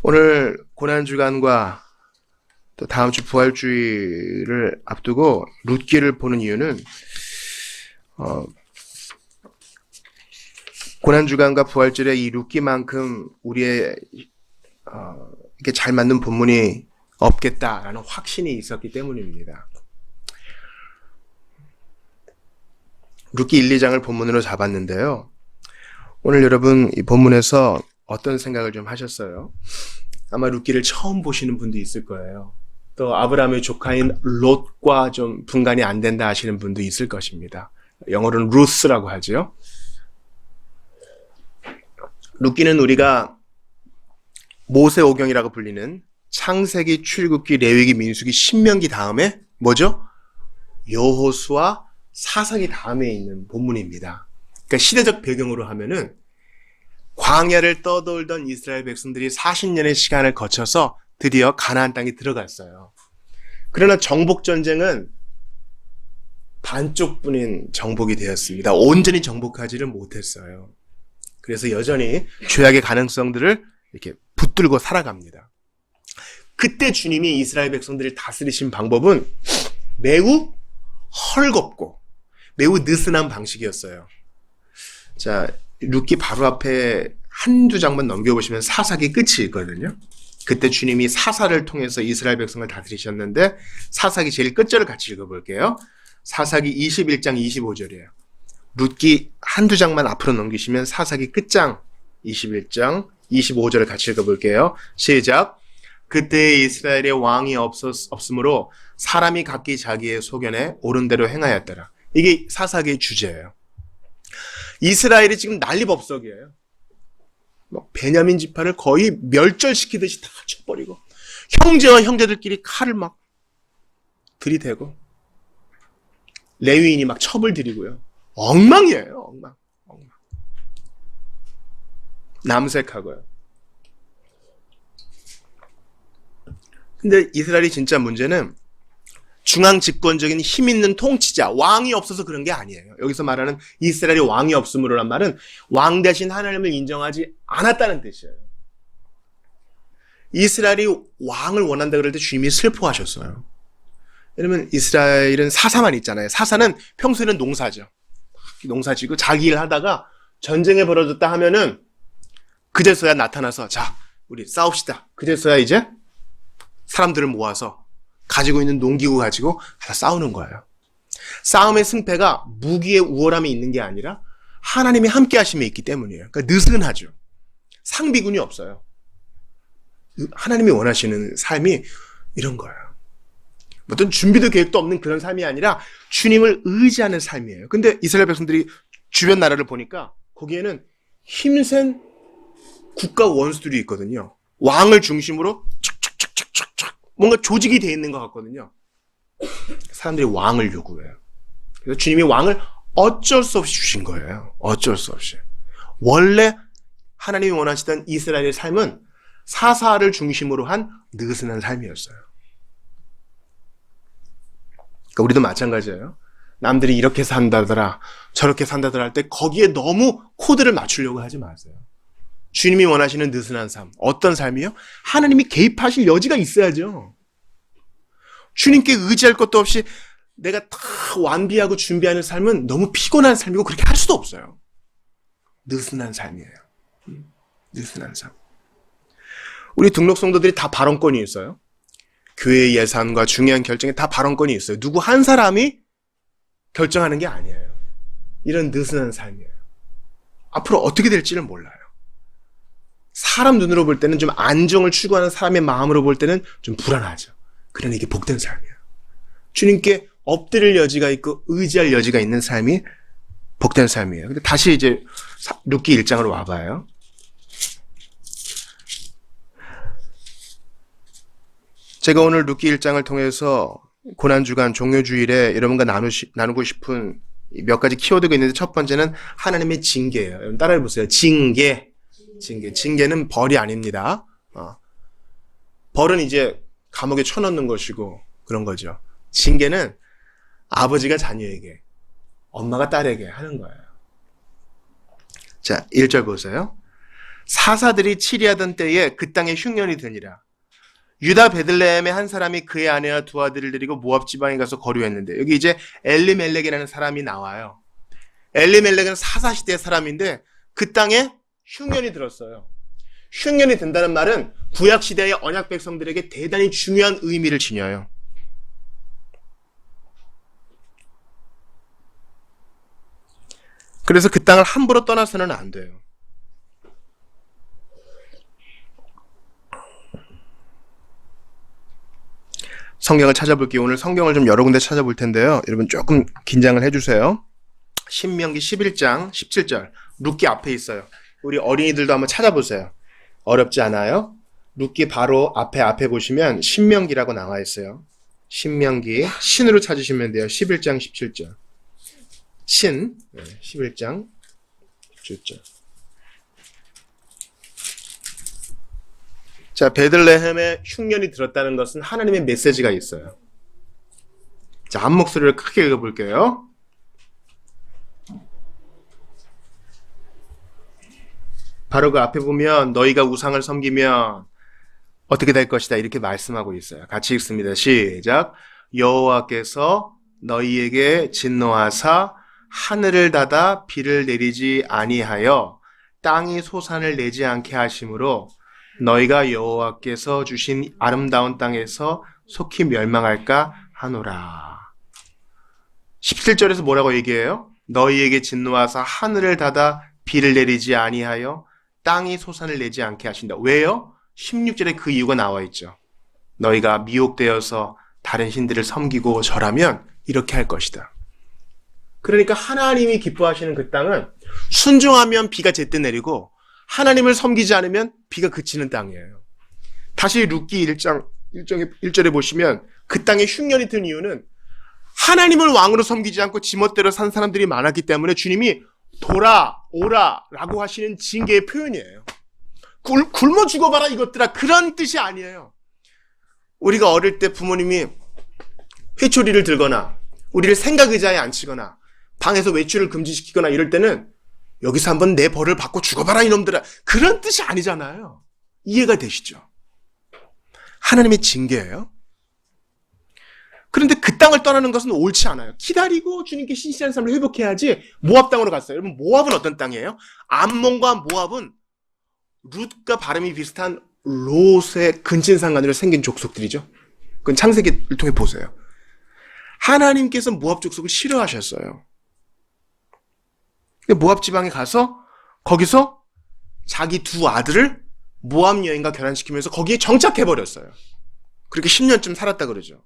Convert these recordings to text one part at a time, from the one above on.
오늘 고난주간과 또 다음 주 부활주의를 앞두고 룻기를 보는 이유는 고난주간과 부활절에 이 룻기만큼 우리의 이렇게 잘 맞는 본문이 없겠다라는 확신이 있었기 때문입니다. 룻기 1, 2장을 본문으로 잡았는데요. 오늘 여러분 이 본문에서 어떤 생각을 좀 하셨어요? 아마 룻기를 처음 보시는 분도 있을 거예요. 또 아브라함의 조카인 롯과 좀 분간이 안 된다 하시는 분도 있을 것입니다. 영어로는 루스라고 하죠. 룻기는 우리가 모세오경이라고 불리는 창세기, 출애굽기, 레위기, 민수기, 신명기 다음에 뭐죠? 여호수아, 사사기 다음에 있는 본문입니다. 그러니까 시대적 배경으로 하면은 광야를 떠돌던 이스라엘 백성들이 40년의 시간을 거쳐서 드디어 가나안 땅에 들어갔어요. 그러나 정복 전쟁은 반쪽뿐인 정복이 되었습니다. 온전히 정복하지를 못했어요. 그래서 여전히 죄악의 가능성들을 이렇게 붙들고 살아갑니다. 그때 주님이 이스라엘 백성들을 다스리신 방법은 매우 헐겁고 매우 느슨한 방식이었어요. 자, 룻기 바로 앞에 한두 장만 넘겨보시면 사사기 끝이 있거든요. 그때 주님이 사사를 통해서 이스라엘 백성을 다스리셨는데 사사기 제일 끝절을 같이 읽어볼게요. 사사기 21장 25절이에요. 룻기 한두 장만 앞으로 넘기시면 사사기 끝장 21장 25절을 같이 읽어볼게요. 시작. 그때 이스라엘에 왕이 없으므로 사람이 각기 자기의 소견에 옳은 대로 행하였더라. 이게 사사기의 주제예요. 이스라엘이 지금 난리법석이에요. 베냐민 지파를 거의 멸절시키듯이 다 쳐버리고 형제와 형제들끼리 칼을 막 들이대고 레위인이 막 첩을 들이고요. 엉망이에요. 엉망. 남색하고요. 근데 이스라엘이 진짜 문제는 중앙 집권적인 힘 있는 통치자, 왕이 없어서 그런 게 아니에요. 여기서 말하는 이스라엘이 왕이 없음으로란 말은 왕 대신 하나님을 인정하지 않았다는 뜻이에요. 이스라엘이 왕을 원한다 그럴 때 주님이 슬퍼하셨어요. 왜냐면 이스라엘은 사사만 있잖아요. 사사는 평소에는 농사죠. 농사지고 자기 일 하다가 전쟁이 벌어졌다 하면은 그제서야 나타나서 자, 우리 싸웁시다. 그제서야 이제 사람들을 모아서 가지고 있는 농기구 가지고 다 싸우는 거예요. 싸움의 승패가 무기의 우월함이 있는 게 아니라 하나님이 함께 하심에 있기 때문이에요. 그러니까 느슨하죠. 상비군이 없어요. 하나님이 원하시는 삶이 이런 거예요. 어떤 준비도 계획도 없는 그런 삶이 아니라 주님을 의지하는 삶이에요. 근데 이스라엘 백성들이 주변 나라를 보니까 거기에는 힘센 국가 원수들이 있거든요. 왕을 중심으로 뭔가 조직이 되어 있는 것 같거든요. 사람들이 왕을 요구해요. 그래서 주님이 왕을 어쩔 수 없이 주신 거예요. 어쩔 수 없이. 원래 하나님이 원하시던 이스라엘의 삶은 사사를 중심으로 한 느슨한 삶이었어요. 그러니까 우리도 마찬가지예요. 남들이 이렇게 산다더라, 저렇게 산다더라 할 때 거기에 너무 코드를 맞추려고 하지 마세요. 주님이 원하시는 느슨한 삶. 어떤 삶이요? 하나님이 개입하실 여지가 있어야죠. 주님께 의지할 것도 없이 내가 다 완비하고 준비하는 삶은 너무 피곤한 삶이고 그렇게 할 수도 없어요. 느슨한 삶이에요. 느슨한 삶. 우리 등록 성도들이 다 발언권이 있어요. 교회 예산과 중요한 결정에 다 발언권이 있어요. 누구 한 사람이 결정하는 게 아니에요. 이런 느슨한 삶이에요. 앞으로 어떻게 될지는 몰라요. 사람 눈으로 볼 때는 좀 안정을 추구하는 사람의 마음으로 볼 때는 좀 불안하죠. 그러나 이게 복된 삶이에요. 주님께 엎드릴 여지가 있고 의지할 여지가 있는 삶이 복된 삶이에요. 근데 다시 이제 룻기 1장으로 와봐요. 제가 오늘 룻기 1장을 통해서 고난주간 종료주일에 여러분과 나누고 싶은 몇 가지 키워드가 있는데 첫 번째는 하나님의 징계예요. 여러분 따라해보세요. 징계. 징계는 벌이 아닙니다. 벌은 이제 감옥에 쳐넣는 것이고 그런 거죠. 징계는 아버지가 자녀에게, 엄마가 딸에게 하는 거예요. 자, 1절 보세요. 사사들이 치리하던 때에 그 땅에 흉년이 드니라. 유다 베들레헴의 한 사람이 그의 아내와 두 아들을 데리고 모압 지방에 가서 거류했는데, 여기 이제 엘리멜렉이라는 사람이 나와요. 엘리멜렉은 사사 시대의 사람인데 그 땅에 흉년이 들었어요. 흉년이 든다는 말은 구약 시대의 언약 백성들에게 대단히 중요한 의미를 지녀요. 그래서 그 땅을 함부로 떠나서는 안 돼요. 성경을 찾아볼게요. 오늘 성경을 좀 여러 군데 찾아볼 텐데요. 여러분 조금 긴장을 해주세요. 신명기 11장 17절. 룻기 앞에 있어요. 우리 어린이들도 한번 찾아보세요. 어렵지 않아요? 룻기 바로 앞에 보시면 신명기라고 나와 있어요. 신명기 신으로 찾으시면 돼요. 11장 17절. 신 11장 17절. 자, 베들레헴에 흉년이 들었다는 것은 하나님의 메시지가 있어요. 자, 한 목소리를 크게 읽어볼게요. 바로 그 앞에 보면 너희가 우상을 섬기면 어떻게 될 것이다 이렇게 말씀하고 있어요. 같이 읽습니다. 시작. 여호와께서 너희에게 진노하사 하늘을 닫아 비를 내리지 아니하여 땅이 소산을 내지 않게 하심으로 너희가 여호와께서 주신 아름다운 땅에서 속히 멸망할까 하노라. 17절에서 뭐라고 얘기해요? 너희에게 진노하사 하늘을 닫아 비를 내리지 아니하여 땅이 소산을 내지 않게 하신다. 왜요? 16절에 그 이유가 나와 있죠. 너희가 미혹되어서 다른 신들을 섬기고 절하면 이렇게 할 것이다. 그러니까 하나님이 기뻐하시는 그 땅은 순종하면 비가 제때 내리고 하나님을 섬기지 않으면 비가 그치는 땅이에요. 다시 룻기 1장 1절에 보시면 그 땅에 흉년이 든 이유는 하나님을 왕으로 섬기지 않고 지멋대로 산 사람들이 많았기 때문에 주님이 돌아오라 라고 하시는 징계의 표현이에요. 굶어 죽어봐라 이것들아, 그런 뜻이 아니에요. 우리가 어릴 때 부모님이 회초리를 들거나 우리를 생각의자에 앉히거나 방에서 외출을 금지시키거나 이럴 때는 여기서 한번 내 벌을 받고 죽어봐라 이놈들아, 그런 뜻이 아니잖아요. 이해가 되시죠? 하나님의 징계예요. 그런데 그 땅을 떠나는 것은 옳지 않아요. 기다리고 주님께 신실한 삶을 회복해야지. 모압 땅으로 갔어요. 여러분, 모압은 어떤 땅이에요? 암몬과 모압은 룻과 발음이 비슷한 롯의 근친상간으로 생긴 족속들이죠. 그건 창세기를 통해 보세요. 하나님께서 모압 족속을 싫어하셨어요. 모압 지방에 가서 거기서 자기 두 아들을 모압 여인과 결혼시키면서 거기에 정착해버렸어요. 그렇게 10년쯤 살았다 그러죠.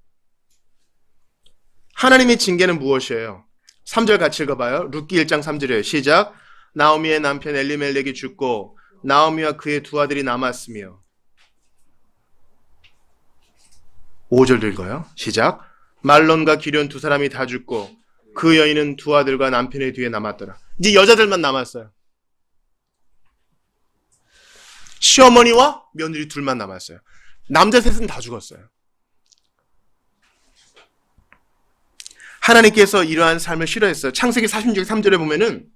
하나님의 징계는 무엇이에요? 3절 같이 읽어봐요. 룻기 1장 3절이에요. 시작. 나오미의 남편 엘리멜렉이 죽고 나오미와 그의 두 아들이 남았으며. 5절도 읽어요. 시작. 말론과 기련 두 사람이 다 죽고 그 여인은 두 아들과 남편의 뒤에 남았더라. 이제 여자들만 남았어요. 시어머니와 며느리 둘만 남았어요. 남자 셋은 다 죽었어요. 하나님께서 이러한 삶을 싫어했어요. 창세기 46장 3절에 보면은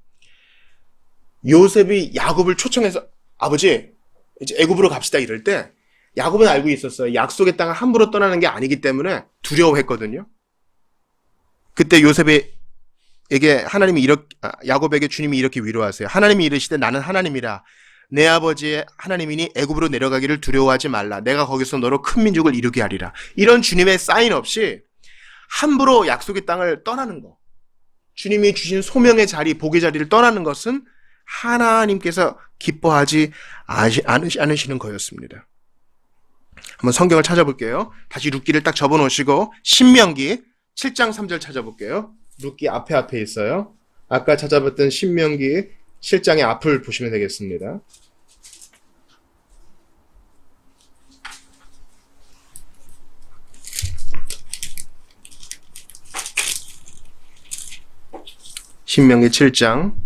요셉이 야곱을 초청해서 아버지 이제 애굽으로 갑시다 이럴 때 야곱은 알고 있었어요. 약속의 땅을 함부로 떠나는 게 아니기 때문에 두려워했거든요. 그때 요셉에게 하나님이 야곱에게 주님이 이렇게 위로하세요. 하나님이 이르시되 나는 하나님이라 내 아버지의 하나님이니 애굽으로 내려가기를 두려워하지 말라. 내가 거기서 너로 큰 민족을 이루게 하리라. 이런 주님의 사인 없이 함부로 약속의 땅을 떠나는 거, 주님이 주신 소명의 자리, 복의 자리를 떠나는 것은 하나님께서 기뻐하지 않으시는 거였습니다. 한번 성경을 찾아볼게요. 다시 룻기를 딱 접어놓으시고 신명기 7장 3절 찾아볼게요. 룻기 앞에 있어요. 아까 찾아봤던 신명기 7장의 앞을 보시면 되겠습니다. 신명기 7장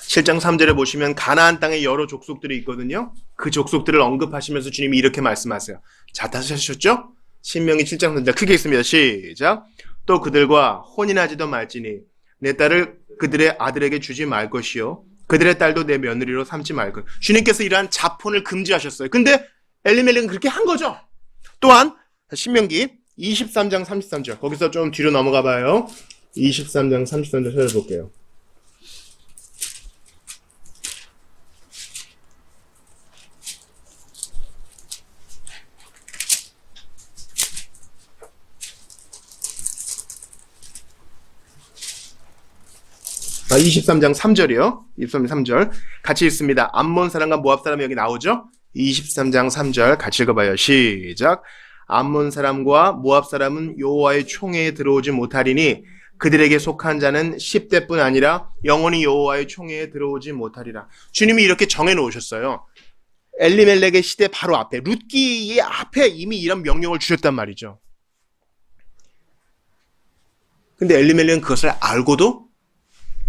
3절에 보시면 가나안 땅에 여러 족속들이 있거든요. 그 족속들을 언급하시면서 주님이 이렇게 말씀하세요. 자, 다시 하셨죠? 신명기 7장 3절 크게 읽습니다. 시작. 또 그들과 혼인하지도 말지니 내 딸을 그들의 아들에게 주지 말 것이요 그들의 딸도 내 며느리로 삼지 말 것. 주님께서 이러한 자폰을 금지하셨어요. 근데 엘리멜렉은 그렇게 한 거죠. 또한 신명기 23장 33절 거기서 좀 뒤로 넘어가 봐요. 23장 33절 찾아볼게요. 아, 23장 3절이요. 23장 3절. 같이 읽습니다. 암몬 사람과 모압 사람이 여기 나오죠? 23장 3절 같이 읽어봐요. 시작. 암몬 사람과 모압 사람은 여호와의 총회에 들어오지 못하리니 그들에게 속한 자는 10대뿐 아니라 영원히 여호와의 총회에 들어오지 못하리라. 주님이 이렇게 정해 놓으셨어요. 엘리멜렉의 시대 바로 앞에, 룻기의 앞에 이미 이런 명령을 주셨단 말이죠. 근데 엘리멜렉은 그것을 알고도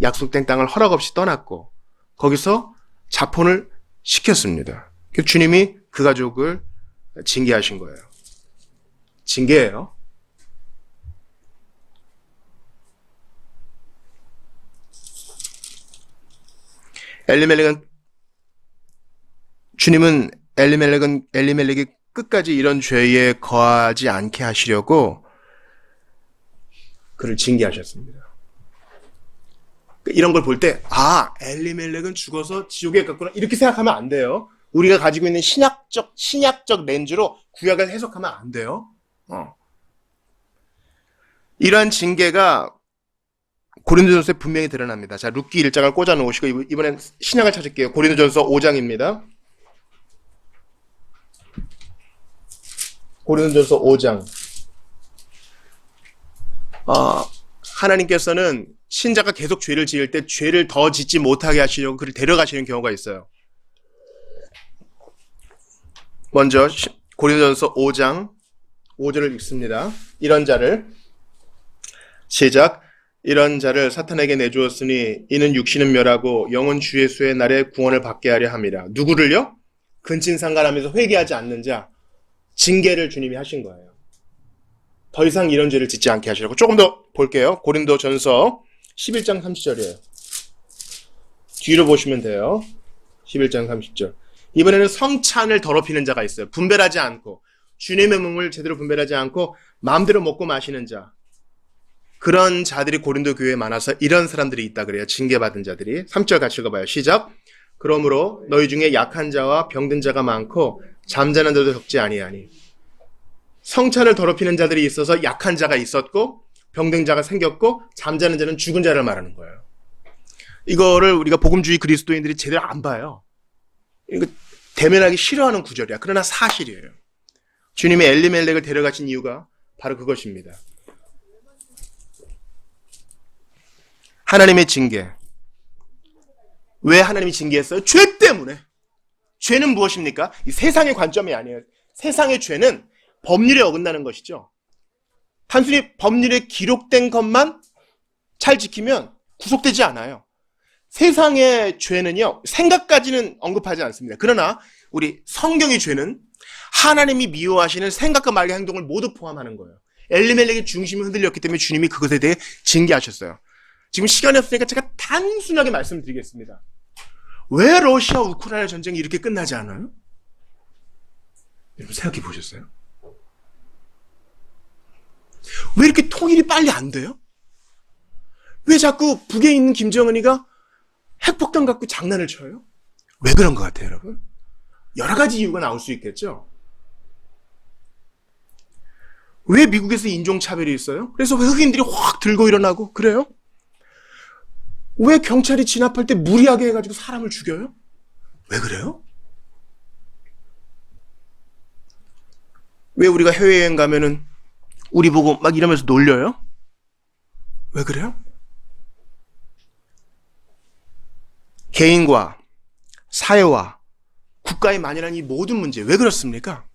약속된 땅을 허락 없이 떠났고 거기서 자폰을 시켰습니다. 그래서 주님이 그 가족을 징계하신 거예요. 징계예요. 주님은 엘리멜렉이 끝까지 이런 죄에 거하지 않게 하시려고 그를 징계하셨습니다. 이런 걸 볼 때, 엘리멜렉은 죽어서 지옥에 갔구나. 이렇게 생각하면 안 돼요. 우리가 가지고 있는 신약적 렌즈로 구약을 해석하면 안 돼요. 이러한 징계가 고린도전서에 분명히 드러납니다. 자, 룻기 1장을 꽂아 놓으시고, 이번엔 신약을 찾을게요. 고린도전서 5장입니다. 고린도전서 5장. 하나님께서는 신자가 계속 죄를 지을 때 죄를 더 짓지 못하게 하시려고 그를 데려가시는 경우가 있어요. 먼저 고린도전서 5장 5절을 읽습니다. 이런 자를 시작. 이런 자를 사탄에게 내주었으니 이는 육신은 멸하고 영은 주 예수의 날에 구원을 받게 하려 함이라. 누구를요? 근친상간하면서 회개하지 않는 자, 징계를 주님이 하신 거예요. 더 이상 이런 죄를 짓지 않게 하시려고. 조금 더 볼게요. 고린도전서 11장 30절이에요. 뒤로 보시면 돼요. 11장 30절. 이번에는 성찬을 더럽히는 자가 있어요. 분별하지 않고 주님의 몸을 제대로 분별하지 않고 마음대로 먹고 마시는 자. 그런 자들이 고린도 교회에 많아서 이런 사람들이 있다 그래요. 징계받은 자들이. 3절 같이 읽어봐요. 시작. 그러므로 너희 중에 약한 자와 병든 자가 많고 잠자는 자도 적지 아니하니. 성찬을 더럽히는 자들이 있어서 약한 자가 있었고 병든 자가 생겼고 잠자는 자는 죽은 자를 말하는 거예요. 이거를 우리가 복음주의 그리스도인들이 제대로 안 봐요. 이거 대면하기 싫어하는 구절이야. 그러나 사실이에요. 주님이 엘리멜렉을 데려가신 이유가 바로 그것입니다. 하나님의 징계. 왜 하나님이 징계했어요? 죄 때문에. 죄는 무엇입니까? 이 세상의 관점이 아니에요. 세상의 죄는 법률에 어긋나는 것이죠. 단순히 법률에 기록된 것만 잘 지키면 구속되지 않아요. 세상의 죄는요, 생각까지는 언급하지 않습니다. 그러나 우리 성경의 죄는 하나님이 미워하시는 생각과 말과 행동을 모두 포함하는 거예요. 엘리멜렉의 중심이 흔들렸기 때문에 주님이 그것에 대해 징계하셨어요. 지금 시간이 없으니까 제가 단순하게 말씀드리겠습니다. 왜 러시아 우크라이나 전쟁이 이렇게 끝나지 않아요? 여러분 생각해 보셨어요? 왜 이렇게 통일이 빨리 안 돼요? 왜 자꾸 북에 있는 김정은이가 핵폭탄 갖고 장난을 쳐요? 왜 그런 것 같아요, 여러분? 여러 가지 이유가 나올 수 있겠죠? 왜 미국에서 인종차별이 있어요? 그래서 왜 흑인들이 확 들고 일어나고 그래요? 왜 경찰이 진압할 때 무리하게 해가지고 사람을 죽여요? 왜 그래요? 왜 우리가 해외여행 가면은 우리 보고 막 이러면서 놀려요? 왜 그래요? 개인과 사회와 국가의 만연한 이 모든 문제 왜 그렇습니까?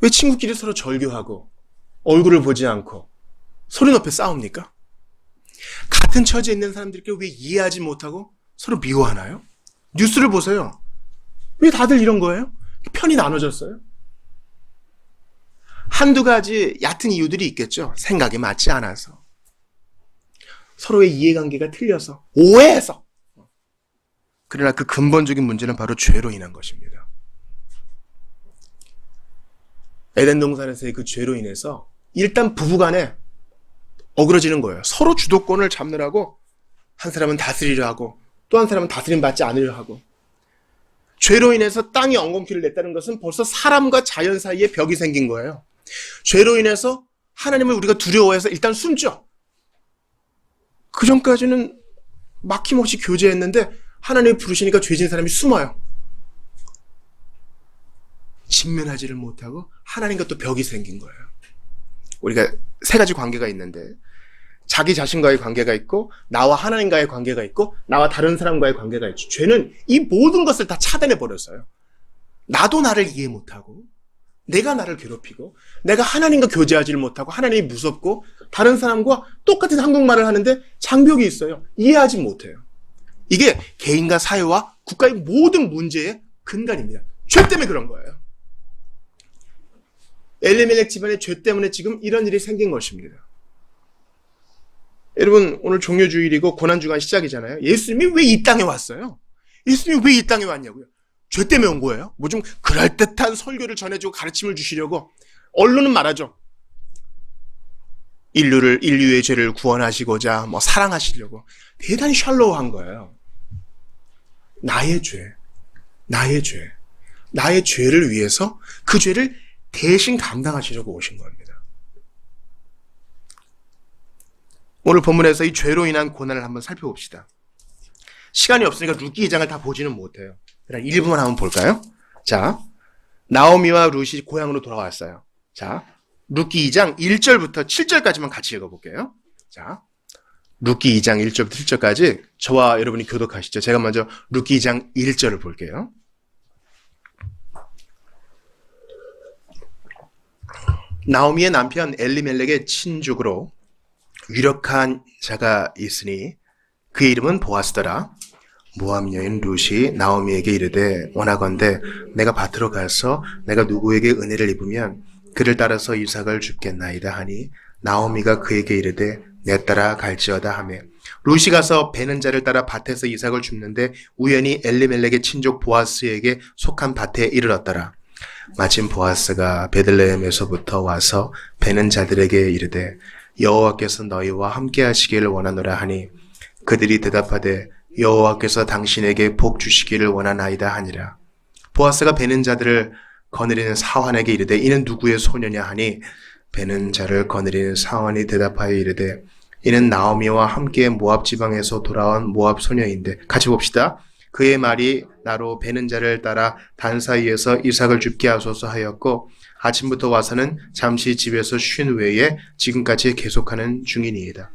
왜 친구끼리 서로 절교하고 얼굴을 보지 않고 소리 높여 싸웁니까? 같은 처지에 있는 사람들끼리 왜 이해하지 못하고 서로 미워하나요? 뉴스를 보세요. 왜 다들 이런 거예요? 편이 나눠졌어요? 한두 가지 얕은 이유들이 있겠죠. 생각이 맞지 않아서. 서로의 이해관계가 틀려서, 오해해서. 그러나 그 근본적인 문제는 바로 죄로 인한 것입니다. 에덴 동산에서의 그 죄로 인해서 일단 부부간에 어그러지는 거예요. 서로 주도권을 잡느라고 한 사람은 다스리려 하고 또 한 사람은 다스림 받지 않으려 하고. 죄로 인해서 땅이 엉겅퀴를 냈다는 것은 벌써 사람과 자연 사이에 벽이 생긴 거예요. 죄로 인해서 하나님을 우리가 두려워해서 일단 숨죠. 그 전까지는 막힘없이 교제했는데 하나님이 부르시니까 죄진 사람이 숨어요. 직면하지를 못하고 하나님과 또 벽이 생긴 거예요. 우리가 세 가지 관계가 있는데 자기 자신과의 관계가 있고 나와 하나님과의 관계가 있고 나와 다른 사람과의 관계가 있죠. 죄는 이 모든 것을 다 차단해 버렸어요. 나도 나를 이해 못하고 내가 나를 괴롭히고 내가 하나님과 교제하지를 못하고 하나님이 무섭고 다른 사람과 똑같은 한국말을 하는데 장벽이 있어요. 이해하지 못해요. 이게 개인과 사회와 국가의 모든 문제의 근간입니다. 죄 때문에 그런 거예요. 엘리멜렉 집안의 죄 때문에 지금 이런 일이 생긴 것입니다. 여러분, 오늘 종료주일이고 고난주간 시작이잖아요. 예수님이 왜 이 땅에 왔어요? 예수님이 왜 이 땅에 왔냐고요? 죄 때문에 온 거예요? 뭐 좀 그럴듯한 설교를 전해주고 가르침을 주시려고. 언론은 말하죠. 인류의 죄를 구원하시고자 사랑하시려고. 대단히 샬로우한 거예요. 나의 죄를 위해서 그 죄를 대신 감당하시려고 오신 겁니다. 오늘 본문에서 이 죄로 인한 고난을 한번 살펴봅시다. 시간이 없으니까 룻기 2장을 다 보지는 못해요. 그냥 일부만 한번 볼까요? 자, 나오미와 룻이 고향으로 돌아왔어요. 자, 룻기 2장 1절부터 7절까지만 같이 읽어볼게요. 자, 룻기 2장 1절부터 7절까지 저와 여러분이 교독하시죠. 제가 먼저 룻기 2장 1절을 볼게요. 나오미의 남편 엘리멜렉의 친족으로 유력한 자가 있으니 그의 이름은 보아스더라. 모압 여인 룻이 나오미에게 이르되 원하건대 내가 밭으로 가서 내가 누구에게 은혜를 입으면 그를 따라서 이삭을 줍겠나이다 하니 나오미가 그에게 이르되 내 따라 갈지어다 하며 룻이 가서 베는 자를 따라 밭에서 이삭을 줍는데 우연히 엘리멜렉의 친족 보아스에게 속한 밭에 이르렀더라. 마침 보아스가 베들레헴에서부터 와서 베는 자들에게 이르되 여호와께서 너희와 함께 하시기를 원하노라 하니 그들이 대답하되 여호와께서 당신에게 복 주시기를 원하나이다 하니라. 보아스가 베는 자들을 거느리는 사환에게 이르되 이는 누구의 소녀냐 하니 베는 자를 거느리는 사환이 대답하여 이르되 이는 나오미와 함께 모압 지방에서 돌아온 모압 소녀인데. 같이 봅시다. 그의 말이 나로 베는 자를 따라 단 사이에서 이삭을 줍게 하소서 하였고 아침부터 와서는 잠시 집에서 쉰 외에 지금까지 계속하는 중이니이다.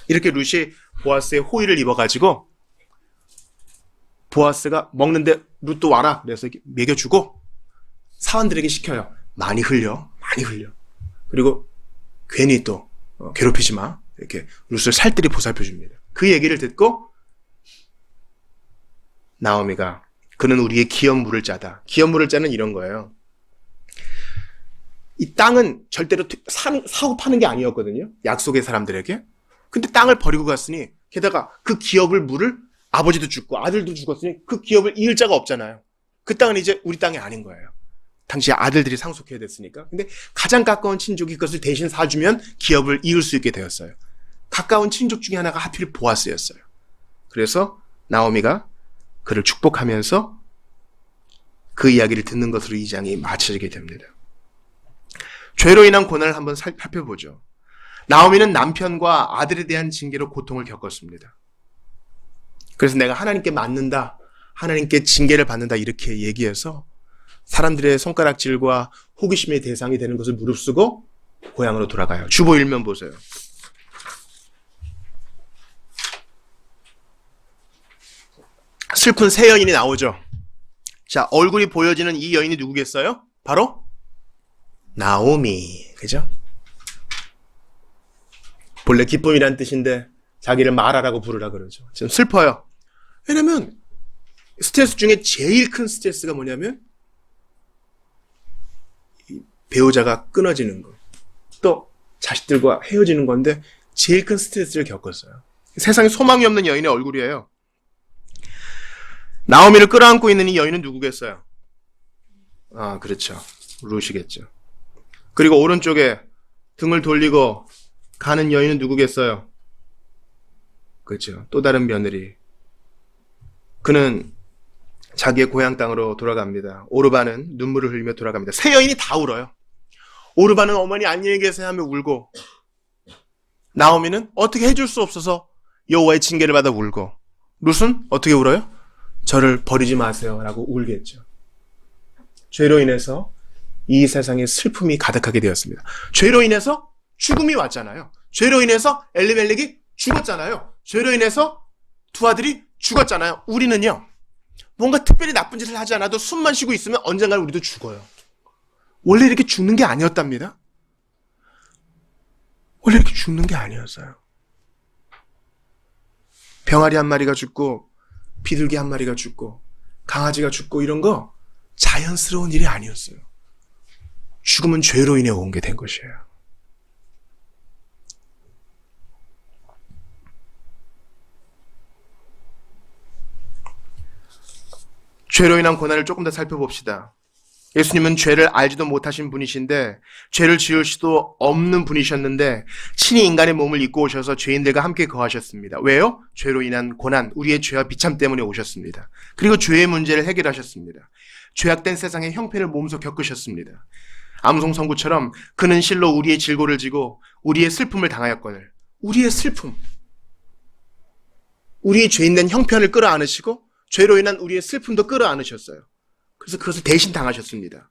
이렇게 룻이 보아스의 호의를 입어가지고 보아스가 먹는데 룻도 와라 그래서 먹여주고 사원들에게 시켜요. 많이 흘려. 그리고 괜히 또 괴롭히지 마. 이렇게 룻을 살뜰히 보살펴줍니다. 그 얘기를 듣고 나오미가 그는 우리의 기업 물을 자다. 기업 물을 자는 이런 거예요. 이 땅은 절대로 사고 파는 게 아니었거든요. 약속의 사람들에게. 근데 땅을 버리고 갔으니 게다가 그 기업을 물을 아버지도 죽고 아들도 죽었으니 그 기업을 이을 자가 없잖아요. 그 땅은 이제 우리 땅이 아닌 거예요. 당시에 아들들이 상속해야 됐으니까. 근데 가장 가까운 친족이 그것을 대신 사주면 기업을 이을 수 있게 되었어요. 가까운 친족 중에 하나가 하필 보아스였어요. 그래서 나오미가 그를 축복하면서 그 이야기를 듣는 것으로 이 장이 마쳐지게 됩니다. 죄로 인한 고난을 한번 살펴보죠. 나오미는 남편과 아들에 대한 징계로 고통을 겪었습니다. 그래서 내가 하나님께 맞는다, 하나님께 징계를 받는다 이렇게 얘기해서 사람들의 손가락질과 호기심의 대상이 되는 것을 무릅쓰고 고향으로 돌아가요. 주보 1면 보세요. 슬픈 새 여인이 나오죠. 자, 얼굴이 보여지는 이 여인이 누구겠어요? 바로 나오미. 그죠? 본래 기쁨이란 뜻인데 자기를 마라라고 부르라 그러죠. 지금 슬퍼요. 왜냐면 스트레스 중에 제일 큰 스트레스가 뭐냐면 배우자가 끊어지는 거, 또 자식들과 헤어지는 건데 제일 큰 스트레스를 겪었어요. 세상에 소망이 없는 여인의 얼굴이에요. 나오미를 끌어안고 있는 이 여인은 누구겠어요? 아, 그렇죠. 룻이겠죠. 그리고 오른쪽에 등을 돌리고 가는 여인은 누구겠어요? 그렇죠. 또 다른 며느리. 그는 자기의 고향 땅으로 돌아갑니다. 오르바는 눈물을 흘리며 돌아갑니다. 세 여인이 다 울어요. 오르바는 어머니 안녕히 계세요 하며 울고, 나오미는 어떻게 해줄 수 없어서 여호와의 징계를 받아 울고, 룻은 어떻게 울어요? 저를 버리지 마세요 라고 울겠죠. 죄로 인해서 이 세상에 슬픔이 가득하게 되었습니다. 죄로 인해서 죽음이 왔잖아요. 죄로 인해서 엘리멜렉이 죽었잖아요. 죄로 인해서 두 아들이 죽었잖아요. 우리는요, 뭔가 특별히 나쁜 짓을 하지 않아도 숨만 쉬고 있으면 언젠가 우리도 죽어요. 원래 이렇게 죽는 게 아니었답니다. 원래 이렇게 죽는 게 아니었어요. 병아리 한 마리가 죽고 비둘기 한 마리가 죽고 강아지가 죽고 이런 거 자연스러운 일이 아니었어요. 죽음은 죄로 인해 온 게 된 것이에요. 죄로 인한 고난을 조금 더 살펴봅시다. 예수님은 죄를 알지도 못하신 분이신데, 죄를 지을 수도 없는 분이셨는데 친히 인간의 몸을 입고 오셔서 죄인들과 함께 거하셨습니다. 왜요? 죄로 인한 고난, 우리의 죄와 비참 때문에 오셨습니다. 그리고 죄의 문제를 해결하셨습니다. 죄악된 세상의 형편을 몸소 겪으셨습니다. 암송 선구처럼 그는 실로 우리의 질고를 지고 우리의 슬픔을 당하였거늘, 우리의 슬픔, 우리의 죄인된 형편을 끌어안으시고 죄로 인한 우리의 슬픔도 끌어안으셨어요. 그래서 그것을 대신 당하셨습니다.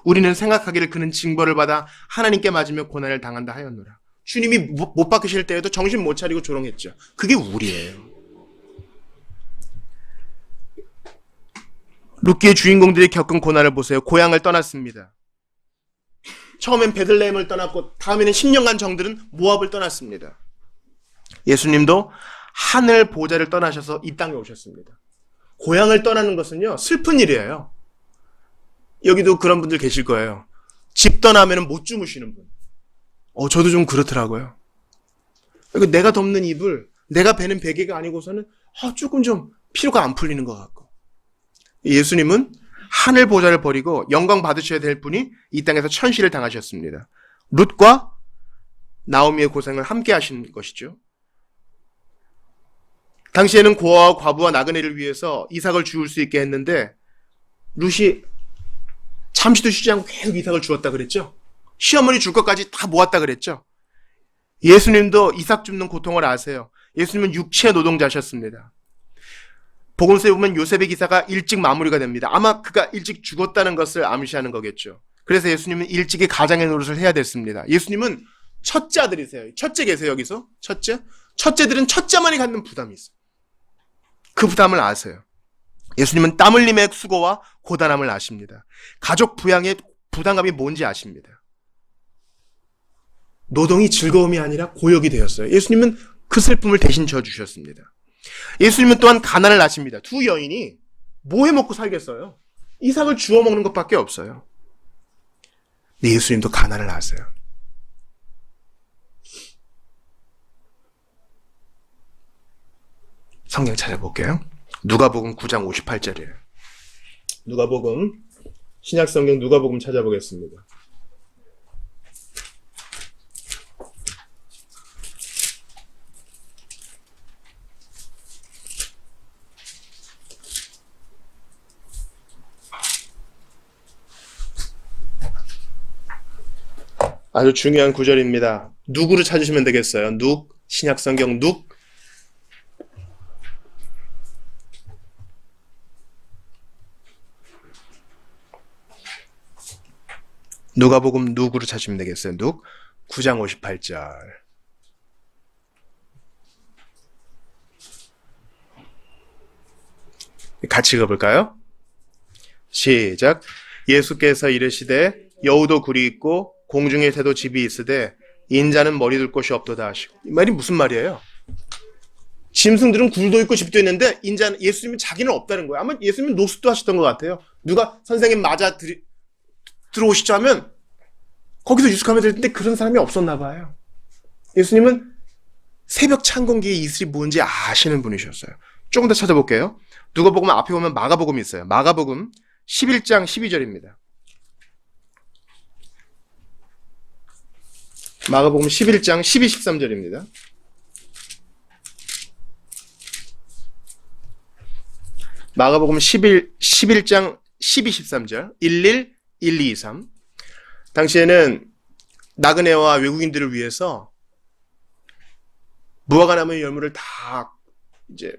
우리는 생각하기를 그는 징벌을 받아 하나님께 맞으며 고난을 당한다 하였노라. 주님이 못 박히실 때에도 정신 못 차리고 조롱했죠. 그게 우리예요. 룻기의 주인공들이 겪은 고난을 보세요. 고향을 떠났습니다. 처음엔 베들레헴을 떠났고 다음에는 10년간 정들은 모압을 떠났습니다. 예수님도 하늘 보좌를 떠나셔서 이 땅에 오셨습니다. 고향을 떠나는 것은요, 슬픈 일이에요. 여기도 그런 분들 계실 거예요. 집 떠나면 못 주무시는 분. 저도 좀 그렇더라고요. 내가 덮는 이불, 내가 베는 베개가 아니고서는 조금 좀 피로가 안 풀리는 것 같고. 예수님은 하늘 보좌를 버리고 영광 받으셔야 될 분이 이 땅에서 천시를 당하셨습니다. 룻과 나오미의 고생을 함께 하신 것이죠. 당시에는 고아와 과부와 나그네를 위해서 이삭을 주울 수 있게 했는데 룻이 잠시도 쉬지 않고 계속 이삭을 주었다 그랬죠. 시어머니 줄 것까지 다 모았다 그랬죠. 예수님도 이삭 줍는 고통을 아세요. 예수님은 육체 노동자셨습니다. 복음서에 보면 요셉의 기사가 일찍 마무리가 됩니다. 아마 그가 일찍 죽었다는 것을 암시하는 거겠죠. 그래서 예수님은 일찍이 가장의 노릇을 해야 됐습니다. 예수님은 첫째 아들이세요. 첫째 계세요, 여기서? 첫째? 첫째들은 첫째만이 갖는 부담이 있어요. 그 부담을 아세요. 예수님은 땀 흘림의 수고와 고단함을 아십니다. 가족 부양의 부담감이 뭔지 아십니다. 노동이 즐거움이 아니라 고역이 되었어요. 예수님은 그 슬픔을 대신 져주셨습니다. 예수님은 또한 가난을 아십니다. 두 여인이 뭐 해먹고 살겠어요? 이삭을 주워 먹는 것밖에 없어요. 근데 예수님도 가난을 아세요. 성경 찾아볼게요. 누가복음 9장 58절이에요. 누가복음, 신약성경 누가복음 찾아보겠습니다. 아주 중요한 구절입니다. 누구를 찾으시면 되겠어요. 누, 신약성경 누. 누가복음 누구로 찾으시면 되겠어요. 누 9장 58절. 같이 읽어볼까요? 시작. 예수께서 이르시되 여우도 굴이 있고 공중의 새도 집이 있으되 인자는 머리 둘 곳이 없도다 하시고. 이 말이 무슨 말이에요? 짐승들은 굴도 있고 집도 있는데 인자는, 예수님은 자기는 없다는 거예요. 아마 예수님은 노숙도 하셨던 것 같아요. 누가 선생님 맞아 들어오시죠 하면 거기서 유숙하면 될 텐데 그런 사람이 없었나 봐요. 예수님은 새벽 찬공기에 이슬이 뭔지 아시는 분이셨어요. 조금 더 찾아볼게요. 누가복음 앞에 보면 마가복음이 있어요. 마가복음 11장 12절입니다. 마가복음 11장 12, 13절입니다. 마가복음 11장 12, 13절 11, 1, 2, 3. 당시에는 나그네와 외국인들을 위해서 무화과나무의 열매를 다 이제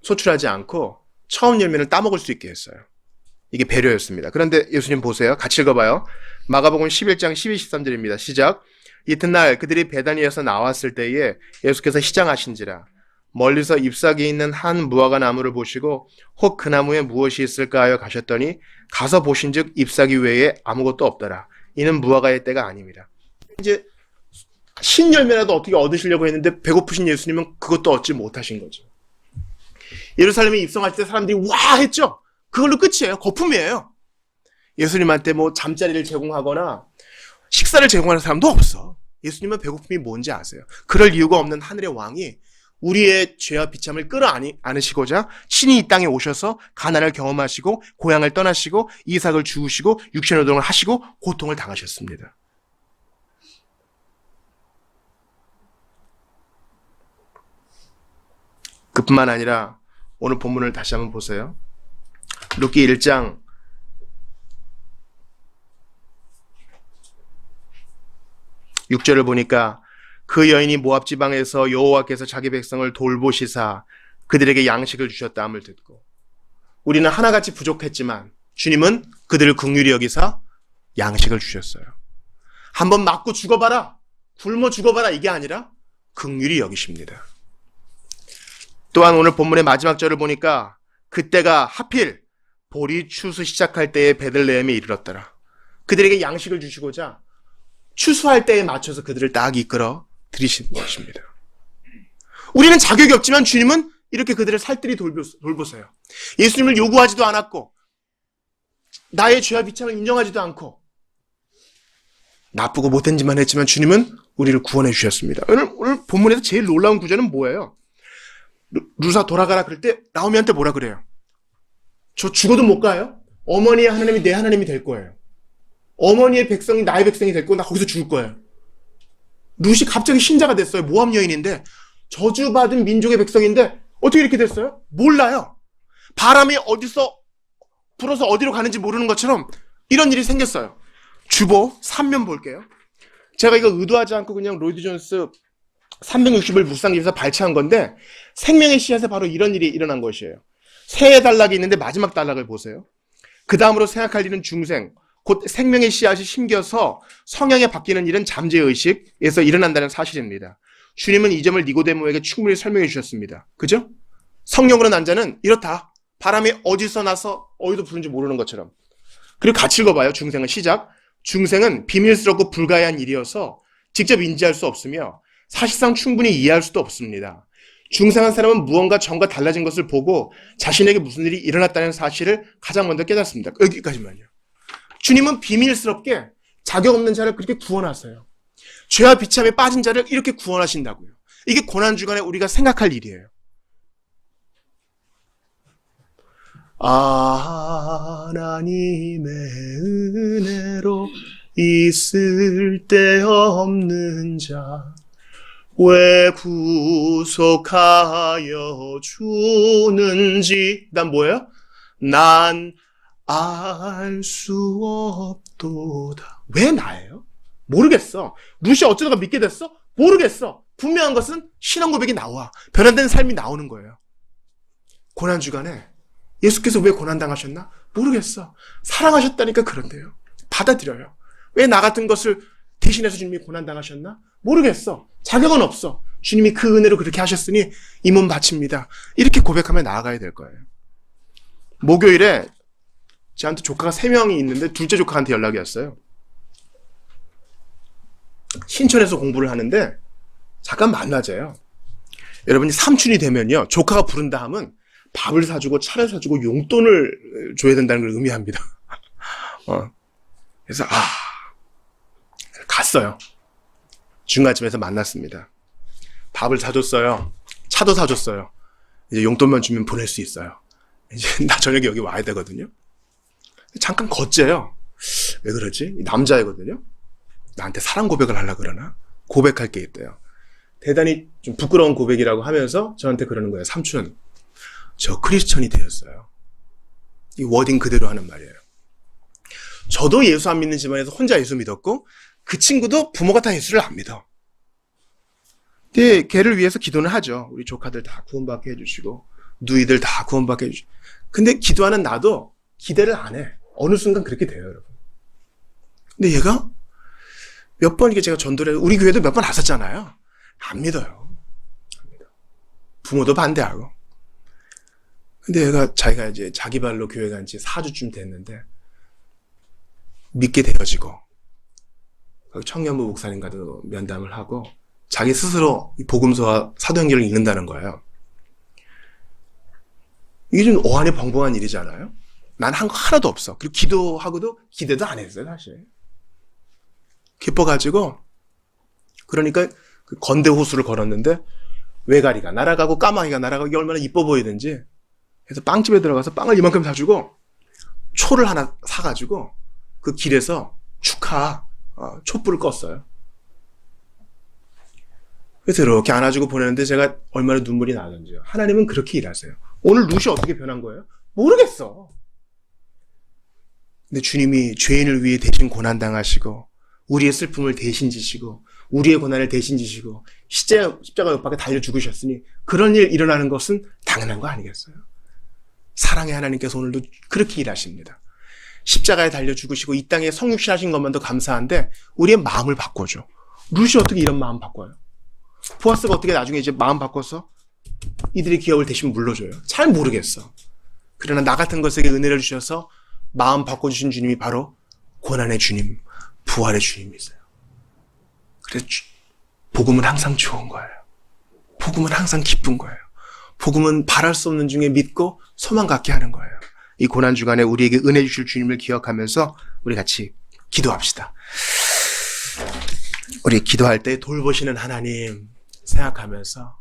소출하지 않고 처음 열매를 따먹을 수 있게 했어요. 이게 배려였습니다. 그런데 예수님 보세요. 같이 읽어봐요. 마가복음 11장 12, 13절입니다. 시작. 이튿날 그들이 베다니에서 나왔을 때에 예수께서 시장하신지라 멀리서 잎사귀에 있는 한 무화과 나무를 보시고 혹 그 나무에 무엇이 있을까 하여 가셨더니 가서 보신즉 잎사귀 외에 아무것도 없더라. 이는 무화과의 때가 아닙니다. 이제 신열매라도 어떻게 얻으시려고 했는데 배고프신 예수님은 그것도 얻지 못하신 거죠. 예루살렘에 입성할 때 사람들이 와 했죠. 그걸로 끝이에요. 거품이에요. 예수님한테 뭐 잠자리를 제공하거나 식사를 제공하는 사람도 없어. 예수님은 배고픔이 뭔지 아세요. 그럴 이유가 없는 하늘의 왕이 우리의 죄와 비참을 끌어안으시고자 신이 이 땅에 오셔서 가난을 경험하시고 고향을 떠나시고 이삭을 주우시고 육신노동을 하시고 고통을 당하셨습니다. 그뿐만 아니라 오늘 본문을 다시 한번 보세요. 룻기 1장 6절을 보니까 그 여인이 모압 지방에서 여호와께서 자기 백성을 돌보시사 그들에게 양식을 주셨다 함을 듣고 우리는 하나같이 부족했지만 주님은 그들을 긍휼히 여기사 양식을 주셨어요. 한번 맞고 죽어봐라, 굶어 죽어봐라 이게 아니라 긍휼히 여기십니다. 또한 오늘 본문의 마지막 절을 보니까 그때가 하필 보리 추수 시작할 때에 베들레헴에 이르렀더라. 그들에게 양식을 주시고자 추수할 때에 맞춰서 그들을 딱 이끌어 들이신 것입니다. 우리는 자격이 없지만 주님은 이렇게 그들을 살뜰히 돌보세요. 예수님을 요구하지도 않았고 나의 죄와 비참을 인정하지도 않고 나쁘고 못된 짓만 했지만 주님은 우리를 구원해 주셨습니다. 오늘 본문에서 제일 놀라운 구절은 뭐예요? 루사 돌아가라 그럴 때 나오미한테 뭐라 그래요? 저 죽어도 못 가요? 어머니의 하나님이 내 하나님이 될 거예요. 어머니의 백성이 나의 백성이 될 거고 나 거기서 죽을 거예요. 룻이 갑자기 신자가 됐어요. 모압 여인인데 저주받은 민족의 백성인데 어떻게 이렇게 됐어요? 몰라요. 바람이 어디서 불어서 어디로 가는지 모르는 것처럼 이런 일이 생겼어요. 주보 3면 볼게요. 제가 이거 의도하지 않고 그냥 로이드 존스 360을 묵상기에서 발췌한 건데 생명의 씨앗에 바로 이런 일이 일어난 것이에요. 세 단락이 있는데 마지막 단락을 보세요. 그 다음으로 생각할 일은 중생, 곧 생명의 씨앗이 심겨서 성향이 바뀌는 일은 잠재의식에서 일어난다는 사실입니다. 주님은 이 점을 니고데모에게 충분히 설명해 주셨습니다. 그죠? 성령으로 난 자는 이렇다. 바람이 어디서 나서 어디서 부는지 모르는 것처럼. 그리고 같이 읽어봐요. 중생은 시작. 중생은 비밀스럽고 불가해한 일이어서 직접 인지할 수 없으며 사실상 충분히 이해할 수도 없습니다. 중생한 사람은 무언가 전과 달라진 것을 보고 자신에게 무슨 일이 일어났다는 사실을 가장 먼저 깨닫습니다. 여기까지만요. 주님은 비밀스럽게 자격 없는 자를 그렇게 구원하세요. 죄와 비참에 빠진 자를 이렇게 구원하신다고요. 이게 고난주간에 우리가 생각할 일이에요. 하나님의 은혜로 있을 데 없는 자 왜 구속하여 주는지 난 뭐예요? 난 알 수 없도다. 왜 나예요? 모르겠어. 룻이 어쩌다가 믿게 됐어? 모르겠어. 분명한 것은 신앙 고백이 나와. 변화된 삶이 나오는 거예요. 고난주간에 예수께서 왜 고난당하셨나? 모르겠어. 사랑하셨다니까 그런데요. 받아들여요. 왜 나 같은 것을 대신해서 주님이 고난당하셨나? 모르겠어. 자격은 없어. 주님이 그 은혜로 그렇게 하셨으니 이 몸 바칩니다. 이렇게 고백하며 나아가야 될 거예요. 목요일에 저한테 조카가 3명이 있는데 둘째 조카한테 연락이 왔어요. 신천에서 공부를 하는데 잠깐 만나자요. 여러분이 삼촌이 되면요. 조카가 부른다 하면 밥을 사주고 차를 사주고 용돈을 줘야 된다는 걸 의미합니다. 그래서 갔어요. 중간쯤에서 만났습니다. 밥을 사줬어요. 차도 사줬어요. 이제 용돈만 주면 보낼 수 있어요. 이제 나 저녁에 여기 와야 되거든요. 잠깐 걷재요. 왜 그러지? 남자애거든요. 나한테 사랑 고백을 하려고 그러나? 고백할 게 있대요. 대단히 좀 부끄러운 고백이라고 하면서 저한테 그러는 거예요. 삼촌, 저 크리스천이 되었어요. 이 워딩 그대로 하는 말이에요. 저도 예수 안 믿는 집안에서 혼자 예수 믿었고 그 친구도 부모가 다 예수를 안 믿어. 근데 걔를 위해서 기도는 하죠. 우리 조카들 다 구원받게 해주시고 누이들 다 구원받게 해주시고. 근데 기도하는 나도 기대를 안 해. 어느 순간 그렇게 돼요, 여러분. 근데 얘가 몇 번 이게 제가 전도를 우리 교회도 몇 번 왔었잖아요. 안 믿어요. 안 믿어. 부모도 반대하고. 근데 얘가 자기가 이제 자기 발로 교회 간 지 4주쯤 됐는데 믿게 되어지고 청년부 목사님과도 면담을 하고 자기 스스로 이 복음서와 사도행전을 읽는다는 거예요. 이게 좀 어안이 벙벙한 일이잖아요. 난 한 거 하나도 없어. 그리고 기도하고도 기대도 안 했어요, 사실. 기뻐가지고 그러니까 그 건대 호수를 걸었는데 외가리가 날아가고 까마귀가 날아가고 이게 얼마나 이뻐 보이는지 그래서 빵집에 들어가서 빵을 이만큼 사주고 초를 하나 사가지고 그 길에서 축하 촛불을 껐어요. 그래서 이렇게 안아주고 보내는데 제가 얼마나 눈물이 나는지요. 하나님은 그렇게 일하세요. 오늘 루시 어떻게 변한 거예요? 모르겠어. 근데 주님이 죄인을 위해 대신 고난당하시고 우리의 슬픔을 대신 지시고 우리의 고난을 대신 지시고 십자가 옆 밖에 달려 죽으셨으니 그런 일 일어나는 것은 당연한 거 아니겠어요? 사랑의 하나님께서 오늘도 그렇게 일하십니다. 십자가에 달려 죽으시고 이 땅에 성육신 하신 것만도 감사한데 우리의 마음을 바꿔줘. 루시 어떻게 이런 마음 바꿔요? 보아스가 어떻게 나중에 이제 마음 바꿔서 이들의 기업을 대신 물러줘요? 잘 모르겠어. 그러나 나 같은 것에게 은혜를 주셔서 마음 바꿔주신 주님이 바로 고난의 주님, 부활의 주님이세요. 그래서 복음은 항상 좋은 거예요. 복음은 항상 기쁜 거예요. 복음은 바랄 수 없는 중에 믿고 소망 갖게 하는 거예요. 이 고난 주간에 우리에게 은혜 주실 주님을 기억하면서 우리 같이 기도합시다. 우리 기도할 때 돌보시는 하나님 생각하면서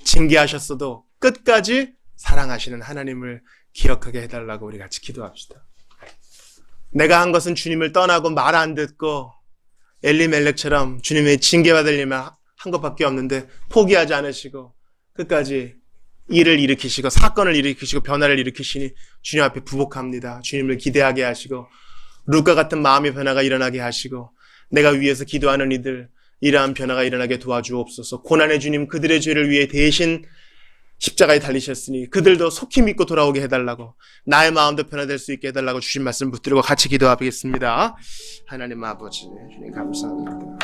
징계하셨어도 끝까지 사랑하시는 하나님을 기억하게 해달라고 우리 같이 기도합시다. 내가 한 것은 주님을 떠나고 말 안 듣고 엘리멜렉처럼 주님의 징계받을 일만 한 것밖에 없는데 포기하지 않으시고 끝까지 일을 일으키시고 사건을 일으키시고 변화를 일으키시니 주님 앞에 부복합니다. 주님을 기대하게 하시고 루카 같은 마음의 변화가 일어나게 하시고 내가 위해서 기도하는 이들 이러한 변화가 일어나게 도와주옵소서. 고난의 주님 그들의 죄를 위해 대신 십자가에 달리셨으니 그들도 속히 믿고 돌아오게 해달라고 나의 마음도 변화될 수 있게 해달라고 주신 말씀 붙들고 같이 기도하겠습니다. 하나님 아버지 주님 감사합니다.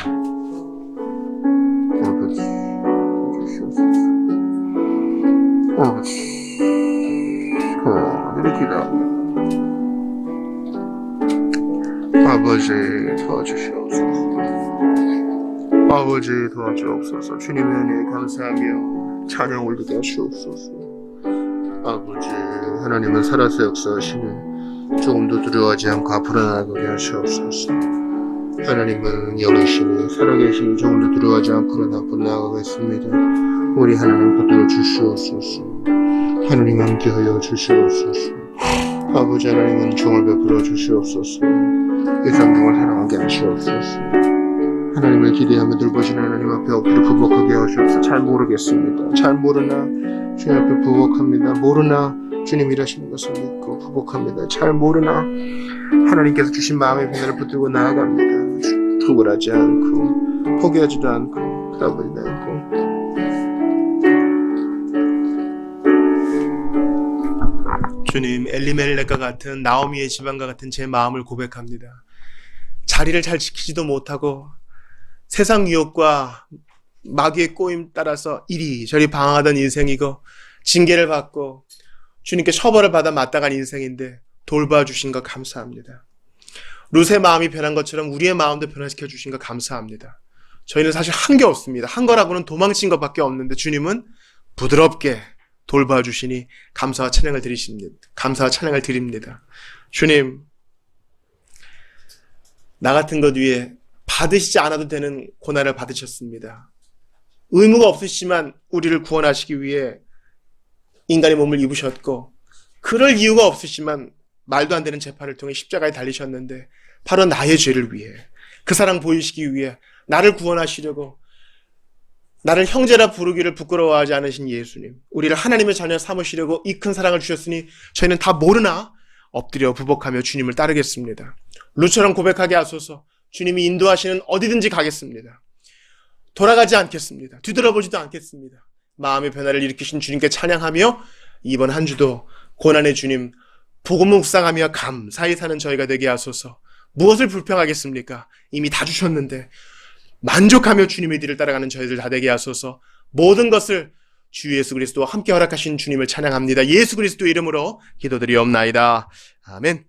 아버지 이렇게 기도합니다. 아버지 도와주시옵소서. 아버지 도와주옵소서. 주님의 은혜에 감사하며 찬양 올리게 하시옵소서. 아버지 하나님은 살아서 역사하시니 조금도 두려워하지 않고 앞으로 나아가게 하시옵소서. 하나님은 영이시니 살아계시니 조금도 두려워하지 않고 앞으로 나아가겠습니다. 우리 하나님 붙들어 주시옵소서. 하나님 함께하여 주시옵소서. 아버지 하나님은 정을 베풀어 주시옵소서. 일상생활 사랑하게 하시옵소서. 하나님을 기대하며 돌보시는 하나님 앞에 엎드려 부복하게 하시옵소서. 잘 모르겠습니다. 잘 모르나 주님 앞에 부복합니다. 모르나 주님 일하시는 것을 믿고 부복합니다. 잘 모르나 하나님께서 주신 마음의 변화를 붙들고 나아갑니다. 투굴하지 않고 포기하지도 않고 그다버리지 않고 주님 엘리멜렉과 같은 나오미의 집안과 같은 제 마음을 고백합니다. 자리를 잘 지키지도 못하고 세상 유혹과 마귀의 꼬임 따라서 이리저리 방황하던 인생이고 징계를 받고 주님께 처벌을 받아 마땅한 인생인데 돌봐주신 것 감사합니다. 룻의 마음이 변한 것처럼 우리의 마음도 변화시켜 주신 것 감사합니다. 저희는 사실 한 게 없습니다. 한 거라고는 도망친 것밖에 없는데 주님은 부드럽게 돌봐주시니 감사와 찬양을 드립니다. 주님, 나 같은 것 위에 받으시지 않아도 되는 고난을 받으셨습니다. 의무가 없으시지만 우리를 구원하시기 위해 인간의 몸을 입으셨고, 그럴 이유가 없으시지만 말도 안 되는 재판을 통해 십자가에 달리셨는데, 바로 나의 죄를 위해, 그 사랑 보이시기 위해 나를 구원하시려고, 나를 형제라 부르기를 부끄러워하지 않으신 예수님, 우리를 하나님의 자녀 삼으시려고 이 큰 사랑을 주셨으니 저희는 다 모르나 엎드려 부복하며 주님을 따르겠습니다. 루처럼 고백하게 하소서. 주님이 인도하시는 어디든지 가겠습니다. 돌아가지 않겠습니다. 뒤돌아보지도 않겠습니다. 마음의 변화를 일으키신 주님께 찬양하며 이번 한 주도 고난의 주님 복음 묵상하며 감사히 사는 저희가 되게 하소서. 무엇을 불평하겠습니까? 이미 다 주셨는데 만족하며 주님의 뒤를 따라가는 저희들 다 되게 하소서. 모든 것을 주 예수 그리스도와 함께 허락하신 주님을 찬양합니다. 예수 그리스도의 이름으로 기도드리옵나이다. 아멘.